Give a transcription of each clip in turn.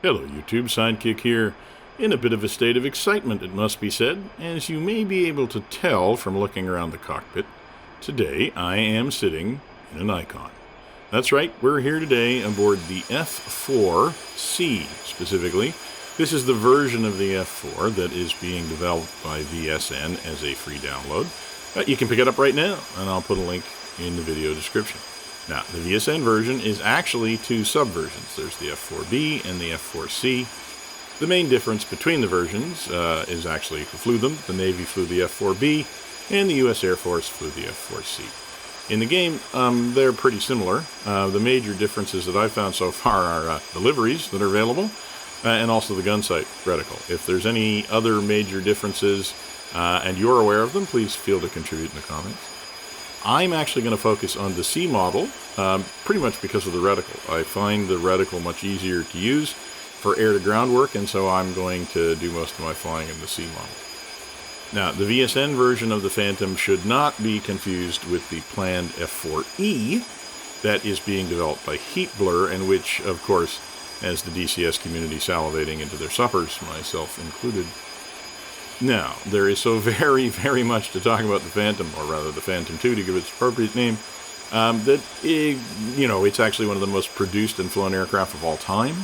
Hello YouTube, Sidekick here, in a bit of a state of excitement it must be said, as you may be able to tell from looking around the cockpit. Today I am sitting in an Icon. That's right, we're here today aboard the F-4C specifically. This is the version of the F-4 that is being developed by VSN as a free download. You can pick it up right now, and I'll put a link in the video description. Now, the VSN version is actually two subversions. There's the F-4B and the F-4C. The main difference between the versions is actually who flew them. The Navy flew the F-4B, and the U.S. Air Force flew the F-4C. In the game, they're pretty similar. The major differences that I've found so far are the liveries that are available, and also the gun sight reticle. If there's any other major differences, and you're aware of them, please feel to contribute in the comments. I'm actually going to focus on the C model, pretty much because of the reticle. I find the reticle much easier to use for air-to-ground work, and so I'm going to do most of my flying in the C model. Now, the VSN version of the Phantom should not be confused with the planned F-4E that is being developed by Heatblur, and which, of course, has the DCS community salivating into their suppers, myself included. Now, there is so very, very much to talk about the Phantom, or rather the Phantom 2 to give its appropriate name, that, it's actually one of the most produced and flown aircraft of all time,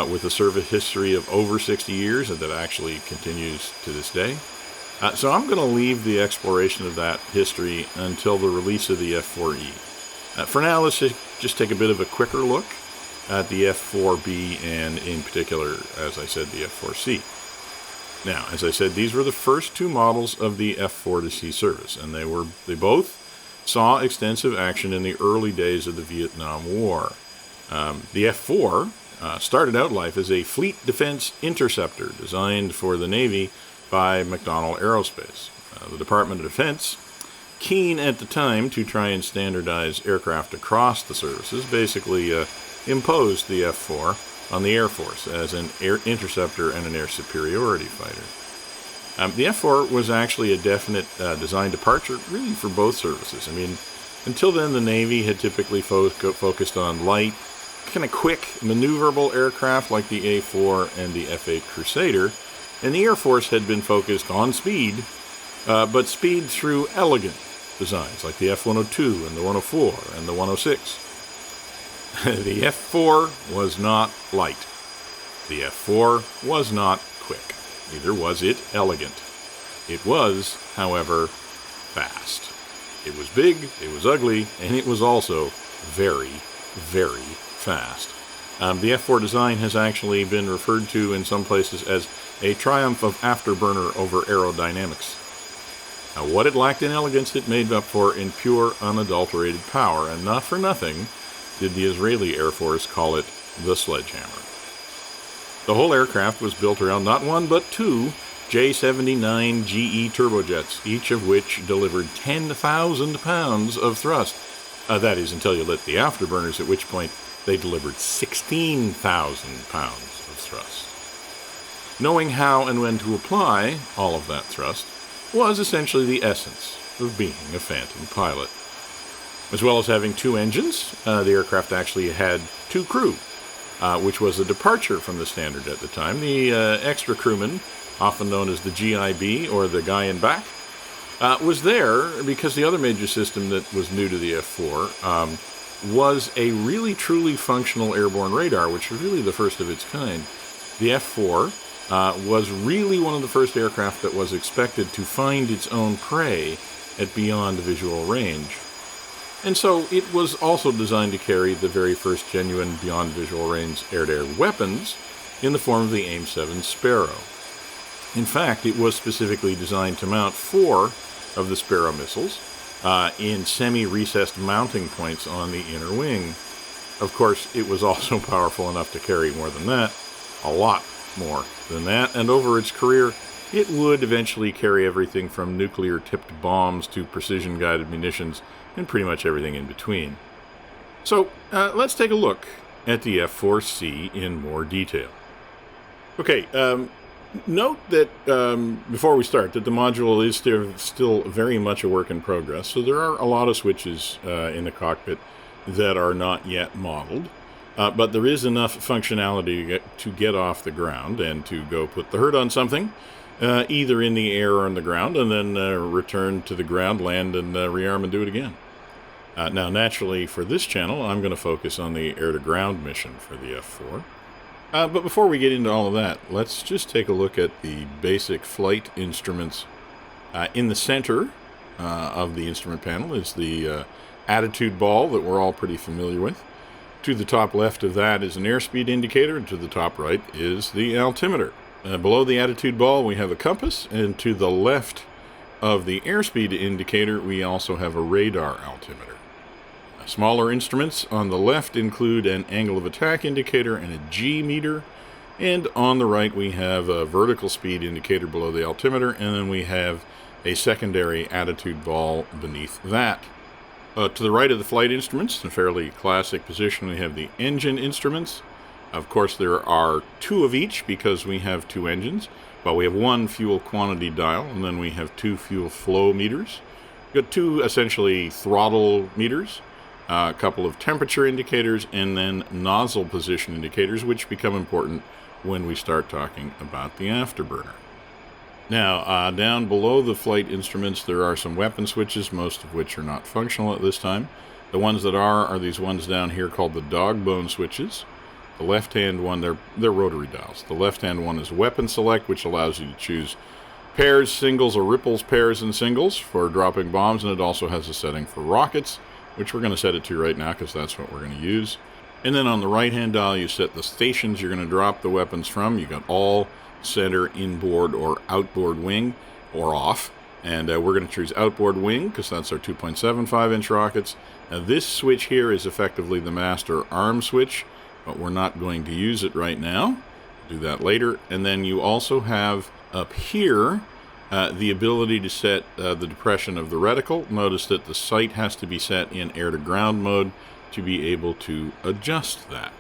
with a service history of over 60 years, and that actually continues to this day. So I'm going to leave the exploration of that history until the release of the F-4E. For now, let's just take a bit of a quicker look at the F-4B, and in particular, as I said, the F-4C. Now, as I said, these were the first two models of the F-4C service, and they both saw extensive action in the early days of the Vietnam War. The F-4 started out life as a fleet defense interceptor designed for the Navy by McDonnell Aerospace. The Department of Defense, keen at the time to try and standardize aircraft across the services, basically imposed the F-4 on the Air Force as an air interceptor and an air superiority fighter. The F-4 was actually a definite design departure, really, for both services. I mean, until then, the Navy had typically focused on light, kind of quick, maneuverable aircraft like the A-4 and the F-8 Crusader, and the Air Force had been focused on speed, but speed through elegant designs like the F-102 and the 104 and the 106. The F-4 was not light. The F-4 was not quick. Neither was it elegant. It was, however, fast. It was big, it was ugly, and it was also very, very fast. The F-4 design has actually been referred to in some places as a triumph of afterburner over aerodynamics. Now, what it lacked in elegance, it made up for in pure, unadulterated power, and not for nothing did the Israeli Air Force call it the Sledgehammer. The whole aircraft was built around not one but two J-79 GE turbojets, each of which delivered 10,000 pounds of thrust. That is, until you lit the afterburners, at which point they delivered 16,000 pounds of thrust. Knowing how and when to apply all of that thrust was essentially the essence of being a Phantom pilot. As well as having two engines, the aircraft actually had two crew, which was a departure from the standard at the time. The extra crewman, often known as the GIB, or the guy in back, was there because the other major system that was new to the F-4 was a really truly functional airborne radar, which was really the first of its kind. The F-4 was really one of the first aircraft that was expected to find its own prey at beyond visual range. And so it was also designed to carry the very first genuine beyond visual range air-to-air weapons in the form of the AIM-7 Sparrow. In fact, it was specifically designed to mount 4 of the Sparrow missiles in semi-recessed mounting points on the inner wing. Of course, it was also powerful enough to carry more than that, a lot more than that, and over its career, it would eventually carry everything from nuclear-tipped bombs to precision-guided munitions, and pretty much everything in between. So, let's take a look at the F-4C in more detail. Okay, note that, before we start, that the module is still very much a work in progress, so there are a lot of switches in the cockpit that are not yet modeled. But there is enough functionality to get off the ground and to go put the hurt on something, either in the air or on the ground, and then return to the ground, land, and rearm and do it again. Now, naturally, for this channel, I'm going to focus on the air-to-ground mission for the F-4. But before we get into all of that, let's just take a look at the basic flight instruments. In the center of the instrument panel is the attitude ball that we're all pretty familiar with. To the top left of that is an airspeed indicator, and to the top right is the altimeter. Below the attitude ball, we have a compass, and to the left of the airspeed indicator, we also have a radar altimeter. Smaller instruments on the left include an angle of attack indicator and a G meter, and on the right we have a vertical speed indicator below the altimeter, and then we have a secondary attitude ball beneath that. To the right of the flight instruments, in a fairly classic position, we have the engine instruments. Of course, there are two of each because we have two engines. Well, we have one fuel quantity dial, and then we have two fuel flow meters. We've got two essentially throttle meters, a couple of temperature indicators, and then nozzle position indicators, which become important when we start talking about the afterburner. Now, down below the flight instruments, there are some weapon switches, most of which are not functional at this time. The ones that are these ones down here called the dog bone switches. The left-hand one, they're rotary dials. The left-hand one is weapon select, which allows you to choose pairs, singles, or ripples, pairs, and singles for dropping bombs, and it also has a setting for rockets, which we're going to set it to right now because that's what we're going to use. And then on the right-hand dial, you set the stations you're going to drop the weapons from. You got all, center, inboard, or outboard wing, or off. And we're going to choose outboard wing because that's our 2.75-inch rockets. Now this switch here is effectively the master arm switch, but we're not going to use it right now. Do that later. And then you also have up here the ability to set the depression of the reticle. Notice that the sight has to be set in air-to-ground mode to be able to adjust that.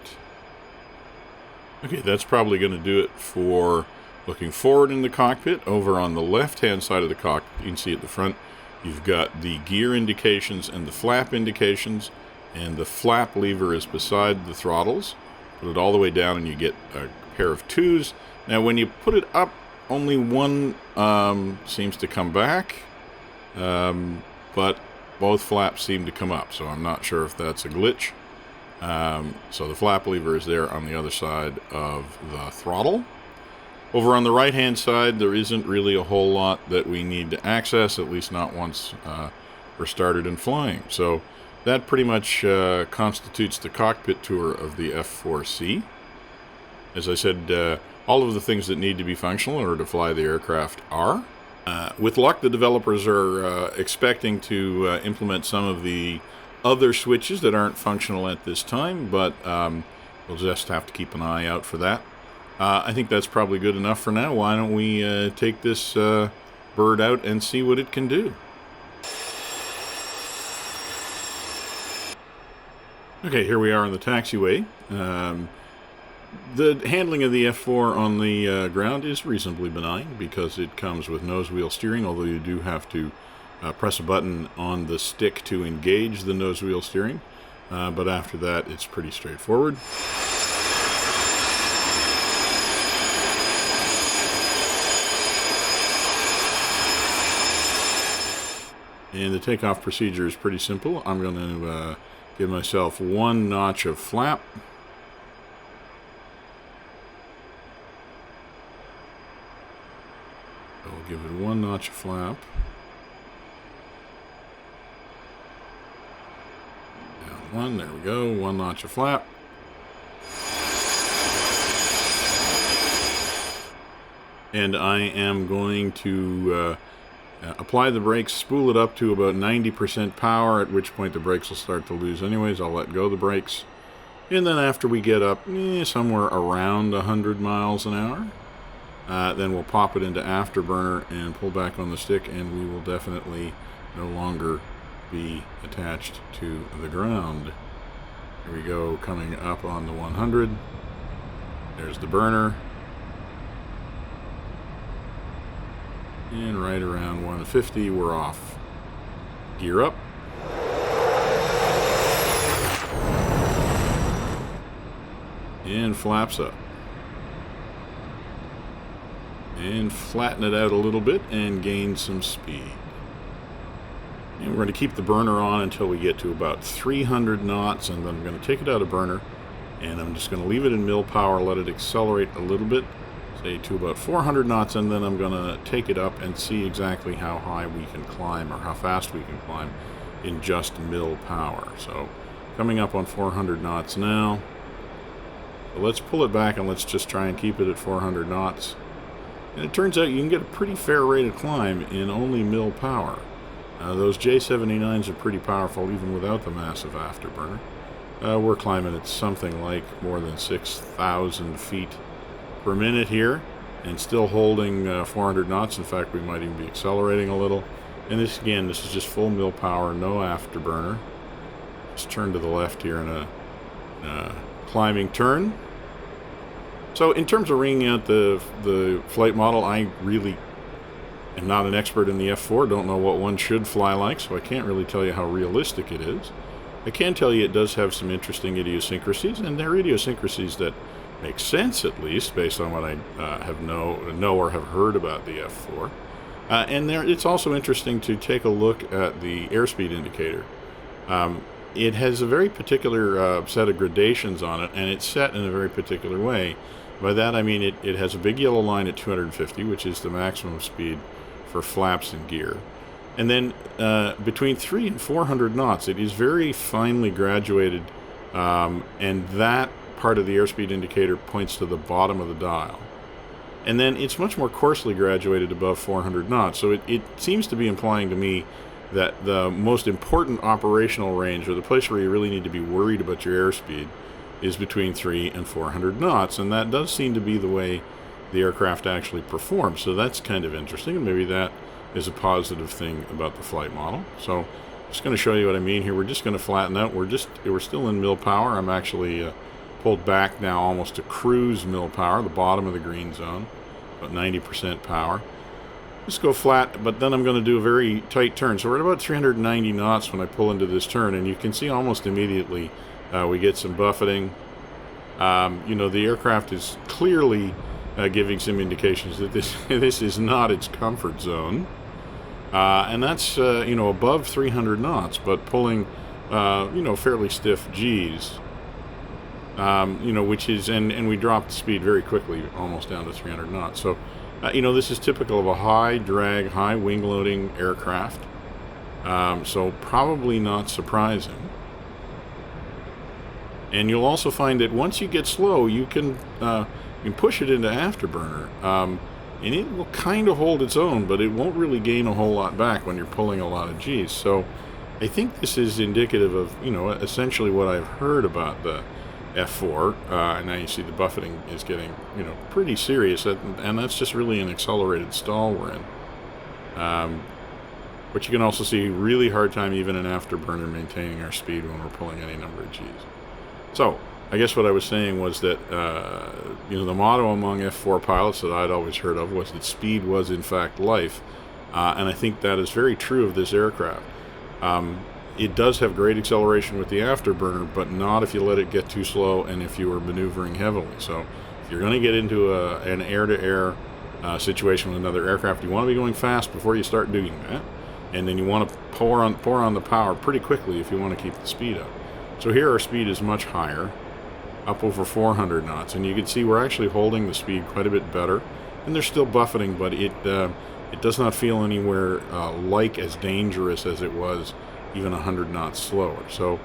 Okay, that's probably going to do it for looking forward in the cockpit. Over on the left-hand side of the cockpit, you can see at the front, you've got the gear indications and the flap indications, and the flap lever is beside the throttles. Put it all the way down and you get a pair of twos. Now, when you put it up, only one seems to come back, but both flaps seem to come up, so I'm not sure if that's a glitch. So the flap lever is there on the other side of the throttle. Over on the right-hand side, there isn't really a whole lot that we need to access, at least not once we're started and flying. So that pretty much constitutes the cockpit tour of the F-4C. As I said, all of the things that need to be functional in order to fly the aircraft are. With luck, the developers are expecting to implement some of the other switches that aren't functional at this time, but we'll just have to keep an eye out for that. I think that's probably good enough for now. Why don't we take this bird out and see what it can do? Okay, here we are on the taxiway. The handling of the F-4 on the ground is reasonably benign because it comes with nose wheel steering, although you do have to press a button on the stick to engage the nose wheel steering. But after that, it's pretty straightforward. And the takeoff procedure is pretty simple. I'm going to give myself one notch of flap. I'll give it one notch of flap. Down one, there we go, one notch of flap. And I am going to apply the brakes, spool it up to about 90% power, at which point the brakes will start to lose anyways. I'll let go of the brakes. And then after we get up somewhere around 100 miles an hour, then we'll pop it into afterburner and pull back on the stick, and we will definitely no longer be attached to the ground. Here we go, coming up on the 100. There's the burner. And right around 150, we're off. Gear up. and flaps up. And flatten it out a little bit and gain some speed. And we're going to keep the burner on until we get to about 300 knots, and then I'm going to take it out of burner, and I'm just going to leave it in mill power, let it accelerate a little bit, say to about 400 knots, and then I'm going to take it up and see exactly how high we can climb, or how fast we can climb in just mill power. So coming up on 400 knots now. So let's pull it back and let's just try and keep it at 400 knots. And it turns out you can get a pretty fair rate of climb in only mill power. Those J79s are pretty powerful even without the massive afterburner. We're climbing at something like more than 6,000 feet per minute here, and still holding 400 knots. In fact, we might even be accelerating a little. And this is just full mill power, no afterburner. Just turn to the left here in a climbing turn. So in terms of ringing out the flight model, I really am not an expert in the F-4, don't know what one should fly like, so I can't really tell you how realistic it is. I can tell you it does have some interesting idiosyncrasies, and they're idiosyncrasies that make sense, at least, based on what I know or have heard about the F-4. And it's also interesting to take a look at the airspeed indicator. It has a very particular set of gradations on it, and it's set in a very particular way. By that I mean it has a big yellow line at 250, which is the maximum speed for flaps and gear. And then between 300 and 400 knots, it is very finely graduated, and that part of the airspeed indicator points to the bottom of the dial. And then it's much more coarsely graduated above 400 knots. So it seems to be implying to me that the most important operational range, or the place where you really need to be worried about your airspeed, is between 300 and 400 knots. And that does seem to be the way the aircraft actually performs. So that's kind of interesting, and maybe that is a positive thing about the flight model. So I'm just going to show you what I mean here. We're just going to flatten out. We're still in mill power. I'm actually pulled back now almost to cruise mill power, the bottom of the green zone, about 90% power. Just go flat, but then I'm going to do a very tight turn. So we're at about 390 knots when I pull into this turn, and you can see almost immediately we get some buffeting. The aircraft is clearly giving some indications that this is not its comfort zone. And that's, above 300 knots, but pulling, fairly stiff G's. Which is, and we dropped the speed very quickly, almost down to 300 knots. So, this is typical of a high drag, high wing loading aircraft. So probably not surprising. And you'll also find that once you get slow, you can push it into afterburner. And it will kind of hold its own, but it won't really gain a whole lot back when you're pulling a lot of G's. So I think this is indicative of, essentially what I've heard about the F4, and now you see the buffeting is getting, pretty serious, and that's just really an accelerated stall we're in. But you can also see really hard time even in afterburner maintaining our speed when we're pulling any number of G's. So I guess what I was saying was that, the motto among F4 pilots that I'd always heard of was that speed was in fact life, and I think that is very true of this aircraft. It does have great acceleration with the afterburner, but not if you let it get too slow and if you are maneuvering heavily. So if you're going to get into an air-to-air situation with another aircraft, you want to be going fast before you start doing that, and then you want to pour on the power pretty quickly if you want to keep the speed up. So here our speed is much higher, up over 400 knots, and you can see we're actually holding the speed quite a bit better, and there's still buffeting, but it does not feel anywhere like as dangerous as it was even 100 knots slower. So,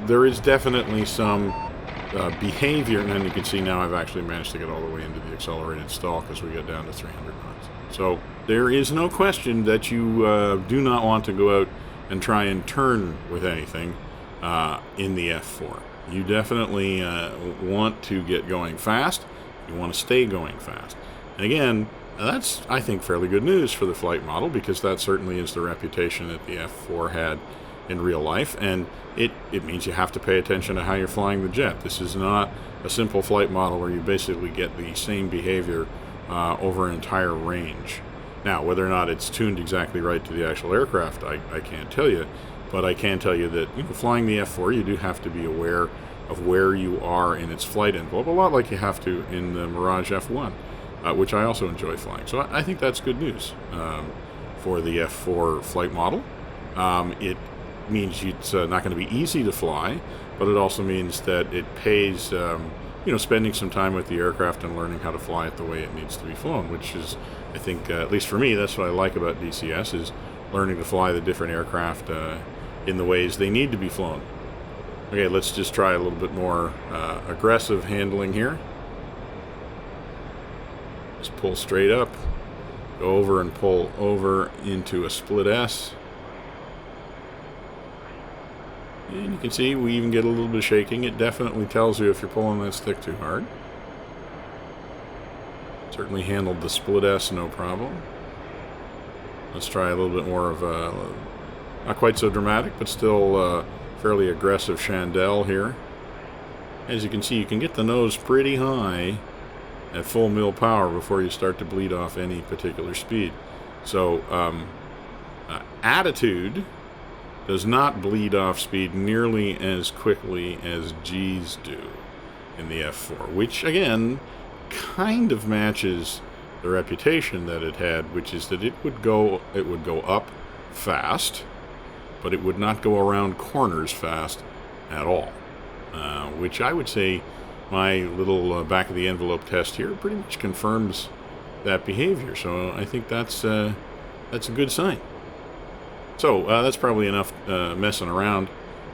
there is definitely some behavior, and then you can see now I've actually managed to get all the way into the accelerated stall because we got down to 300 knots. So there is no question that you do not want to go out and try and turn with anything in the F4. You definitely want to get going fast. You want to stay going fast. And again, that's, I think, fairly good news for the flight model, because that certainly is the reputation that the F4 had in real life, and it means you have to pay attention to how you're flying the jet. This is not a simple flight model where you basically get the same behavior over an entire range. Now, whether or not it's tuned exactly right to the actual aircraft, I can't tell you, but I can tell you that flying the F4, you do have to be aware of where you are in its flight envelope, a lot like you have to in the Mirage F1, which I also enjoy flying. So I think that's good news for the F4 flight model. It means it's not going to be easy to fly, but it also means that it pays, spending some time with the aircraft and learning how to fly it the way it needs to be flown, which is, I think, at least for me, that's what I like about DCS, is learning to fly the different aircraft in the ways they need to be flown. Okay, let's just try a little bit more aggressive handling here. Just pull straight up, go over and pull over into a split S. And you can see we even get a little bit of shaking. It definitely tells you if you're pulling that stick too hard. Certainly handled the split S no problem. Let's try a little bit more of a, not quite so dramatic, but still fairly aggressive chandelle here. As you can see, you can get the nose pretty high at full mil power before you start to bleed off any particular speed. So attitude does not bleed off speed nearly as quickly as G's do in the F4, which again kind of matches the reputation that it had, which is that it would go up fast, but it would not go around corners fast at all, which I would say my little back of the envelope test here pretty much confirms that behavior. So I think that's a good sign. So that's probably enough messing around.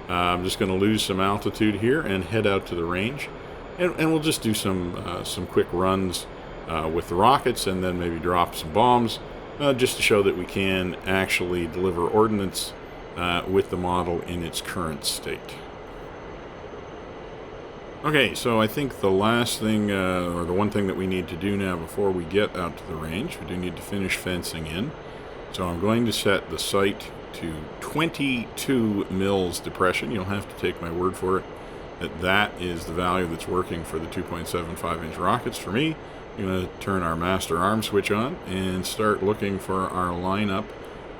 I'm just going to lose some altitude here and head out to the range, and we'll just do some quick runs with the rockets, and then maybe drop some bombs, just to show that we can actually deliver ordnance with the model in its current state. Okay, so I think the last thing, or the one thing that we need to do now before we get out to the range, we do need to finish fencing in. So I'm going to set the sight to 22 mils depression. You'll have to take my word for it that that is the value that's working for the 2.75-inch rockets. For me, I'm going to turn our master arm switch on and start looking for our lineup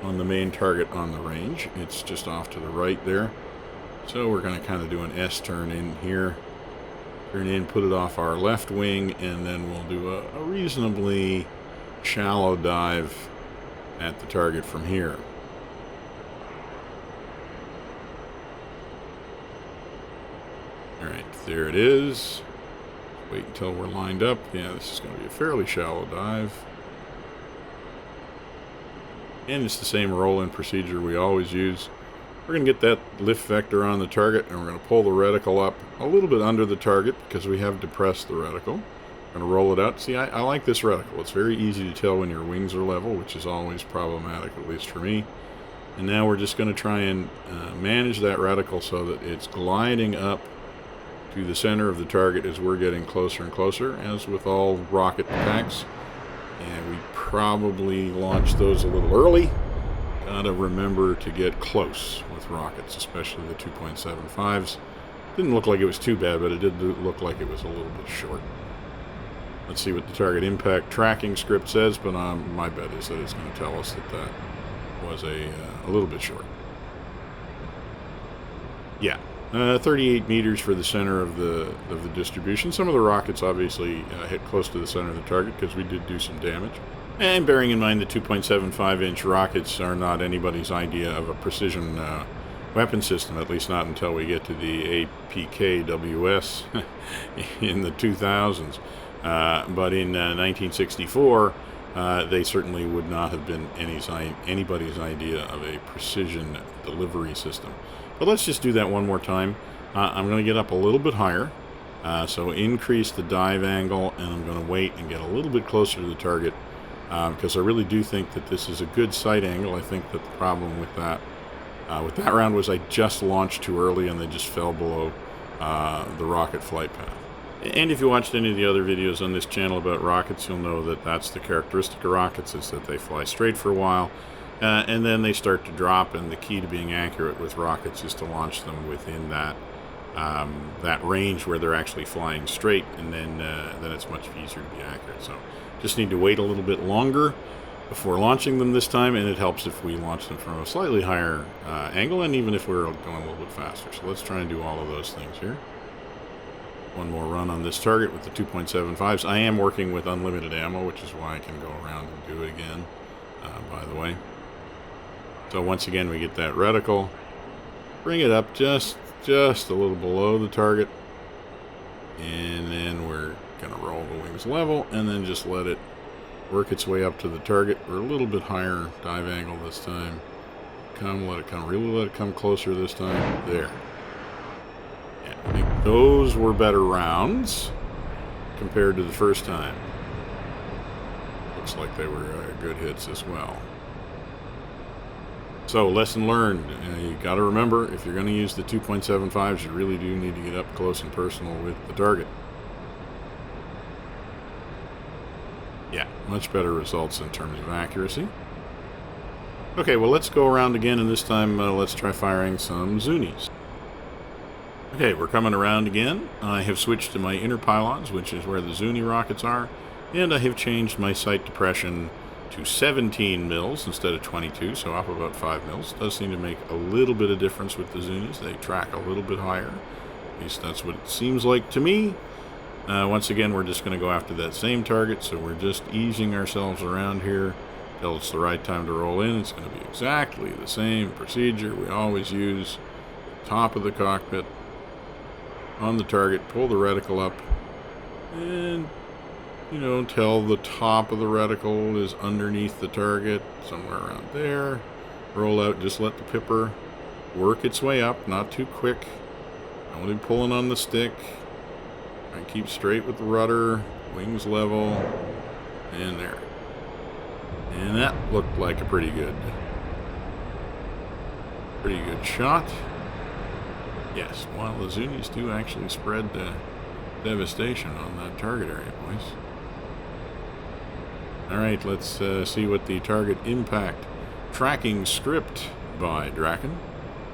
on the main target on the range. It's just off to the right there. So we're going to kind of do an S turn in here. Turn in, put it off our left wing, and then we'll do a reasonably shallow dive at the target from here. Alright, there it is. Wait until we're lined up. Yeah, this is going to be a fairly shallow dive. And it's the same roll-in procedure we always use. We're going to get that lift vector on the target, and we're going to pull the reticle up a little bit under the target because we have depressed the reticle. We're going to roll it out. See, I like this reticle. It's very easy to tell when your wings are level, which is always problematic, at least for me. And now we're just going to try and manage that reticle so that it's gliding up to the center of the target as we're getting closer and closer, as with all rocket packs. And we probably launched those a little early. Gotta remember to get close with rockets, especially the 2.75s. Didn't look like it was too bad, but it did look like it was a little bit short. Let's see what the target impact tracking script says, but my bet is that it's going to tell us that that was a little bit short. Yeah, 38 meters for the center of the distribution. Some of the rockets obviously hit close to the center of the target because we did do some damage. And bearing in mind the 2.75-inch rockets are not anybody's idea of a precision weapon system, at least not until we get to the APKWS in the 2000s. But in 1964, they certainly would not have been anybody's idea of a precision delivery system. But let's just do that one more time. I'm going to get up a little bit higher, so increase the dive angle, and I'm going to wait and get a little bit closer to the target, because I really do think that this is a good sight angle. I think that the problem with that round was I just launched too early and they just fell below the rocket flight path. And if you watched any of the other videos on this channel about rockets, you'll know that that's the characteristic of rockets, is that they fly straight for a while, and then they start to drop, and the key to being accurate with rockets is to launch them within that range where they're actually flying straight, and then it's much easier to be accurate. So just need to wait a little bit longer before launching them this time, and it helps if we launch them from a slightly higher angle, and even if we're going a little bit faster. So let's try and do all of those things here. one more run on this target with the 2.75s. I am working with unlimited ammo, which is why I can go around and do it again, by the way. So once again, we get that reticle. Bring it up just a little below the target. And then we're going to roll the wings level and then just let it work its way up to the target. We're a little bit higher dive angle this time. Let it come, really let it come closer this time. There. Yeah, I think those were better rounds compared to the first time. Looks like they were good hits as well. So, lesson learned. You got to remember, if you're going to use the 2.75s, you really do need to get up close and personal with the target. Yeah, much better results in terms of accuracy. Okay, well, let's go around again, and this time let's try firing some Zunis. Okay, we're coming around again. I have switched to my inner pylons, which is where the Zuni rockets are, and I have changed my sight depression to 17 mils instead of 22, so up about 5 mils. Does seem to make a little bit of difference with the Zunis. They track a little bit higher. At least that's what it seems like to me. Once again, we're just going to go after that same target, so we're just easing ourselves around here until it's the right time to roll in. It's going to be exactly the same procedure we always use. Top of the cockpit, on the target, pull the reticle up, and till the top of the reticle is underneath the target, somewhere around there. Roll out, just let the pipper work its way up, not too quick. Only pulling on the stick. I keep straight with the rudder, wings level, and there. And that looked like a pretty good shot. Yes, well, the Zunis do actually spread devastation on that target area, boys. Alright, let's see what the target impact tracking script by Draken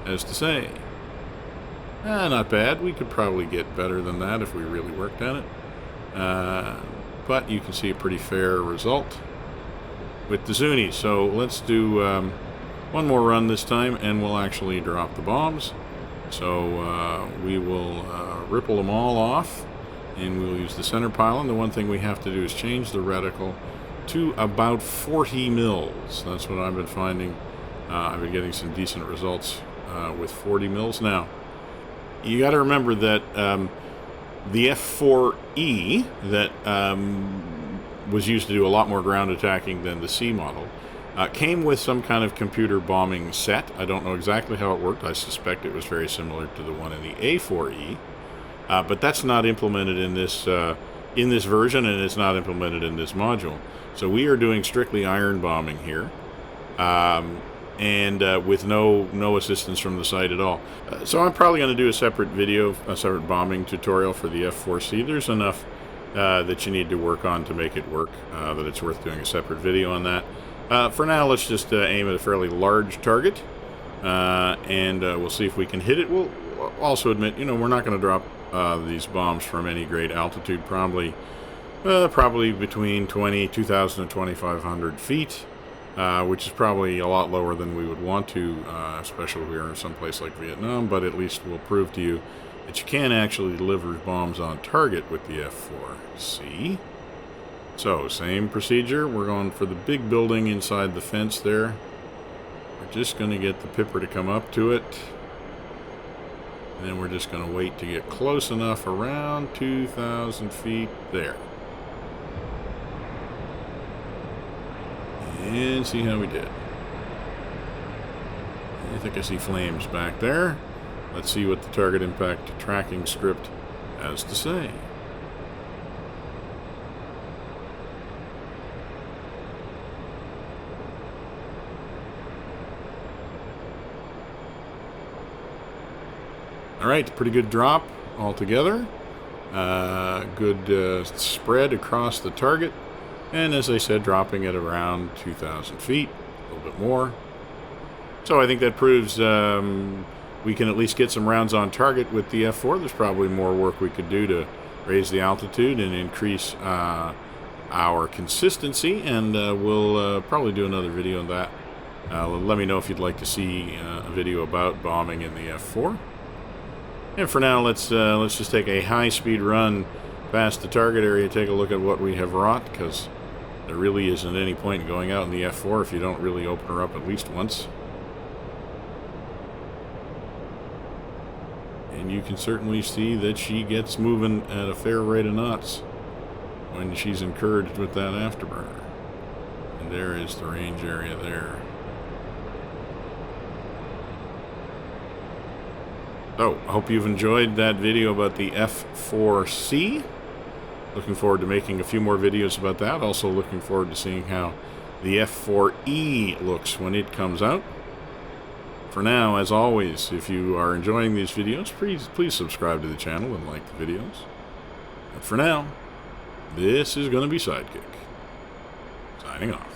has to say. Not bad. We could probably get better than that if we really worked at it. But you can see a pretty fair result with the Zuni. So let's do one more run this time, and we'll actually drop the bombs. So we will ripple them all off, and we'll use the center pylon. The one thing we have to do is change the reticle to about 40 mils. That's what I've been finding. I've been getting some decent results with 40 mils. Now, you got to remember that the F-4E that was used to do a lot more ground attacking than the C model came with some kind of computer bombing set. I don't know exactly how it worked. I suspect it was very similar to the one in the A4E, but that's not implemented in this version, and it's not implemented in this module. So we are doing strictly iron bombing here. And with no assistance from the site at all. So I'm probably going to do a separate video, a separate bombing tutorial for the F-4C. There's enough that you need to work on to make it work, that it's worth doing a separate video on that. For now, let's just aim at a fairly large target, and we'll see if we can hit it. We'll also admit, we're not going to drop these bombs from any great altitude, probably between 2,000 and 2,500 feet. Which is probably a lot lower than we would want to, especially if we are in some place like Vietnam, but at least we'll prove to you that you can actually deliver bombs on target with the F-4C. So, same procedure. We're going for the big building inside the fence there. We're just going to get the pipper to come up to it. And then we're just going to wait to get close enough, around 2,000 feet there. And see how we did. I think I see flames back there. Let's see what the target impact tracking script has to say. Alright, pretty good drop altogether. Good spread across the target. And as I said, dropping at around 2,000 feet, a little bit more. So I think that proves we can at least get some rounds on target with the F-4. There's probably more work we could do to raise the altitude and increase our consistency, and we'll probably do another video on that. Let me know if you'd like to see a video about bombing in the F-4. And for now, let's just take a high-speed run past the target area, take a look at what we have wrought, because there really isn't any point in going out in the F4 if you don't really open her up at least once. And you can certainly see that she gets moving at a fair rate of knots when she's encouraged with that afterburner. And there is the range area there. So, I hope you've enjoyed that video about the F-4C. Looking forward to making a few more videos about that. Also looking forward to seeing how the F-4E looks when it comes out. For now, as always, if you are enjoying these videos, please subscribe to the channel and like the videos. But for now, this is going to be Sidekick, signing off.